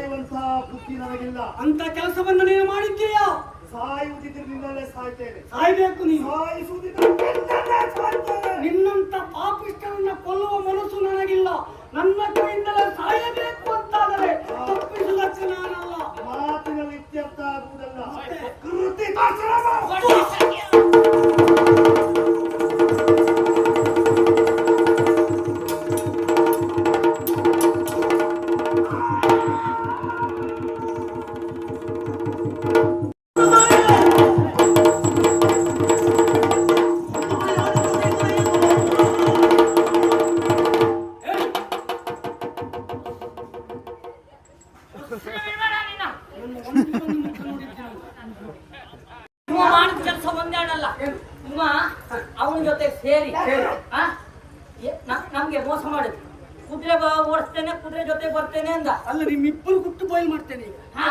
ಸಾಯುವಂತಹ ಬುದ್ಧಿ ನನಗಿಲ್ಲ. ಅಂತ ಕೆಲಸವನ್ನು ನೀನು ಮಾಡಿದ್ದೀಯಾ? ಸಾಯುವುದಿದ್ರೆ ನಿನ್ನಲ್ಲೇ ಸಾಯ್ತೇನೆ. ಸಾಯ್ಬೇಕು ನೀನು. ಸಾಯಿಸುವುದಿದ್ರೆ ನಿನ್ನಲ್ಲೇ ಸಾಯ್ತೇನೆ. ನಿನ್ನಂತ ಪಾಪಿಷ್ಟರನ್ನ ಕೊಲ್ಲುವ ಮನಸ್ಸು ನನಗಿಲ್ಲ. ನನ್ನ ಕೈಯಿಂದಲೇ ಸಾಯಬೇಕು ಅಂತಾದರೆ ತಪ್ಪಿಸುವುದಕ್ಕೆ ನಾನಲ್ಲ. ಮಾತಿನಲ್ಲಿ ಇತ್ಯರ್ಥ ಆಗುವುದಲ್ಲ, ಕೃತಿ ತೋರಿಸು. ಕೆಲಸ ಒಂದೇ ಆಡಲ್ಲ ಅವನ ಜೊತೆ ಸೇರಿ ನಮ್ಗೆ ಮೋಸ ಮಾಡಿದ್ರು. ಕುದುರೆ ಓಡಿಸ್ತೇನೆ, ಕುದುರೆ ಜೊತೆ ಬರ್ತೇನೆ ಅಂದ. ಅಲ್ಲ, ನಿಮ್ಮಿಬ್ಬರು ಗುಟ್ಟು ಬಾಯಿ ಮಾಡ್ತೇನೆ. ಹಾ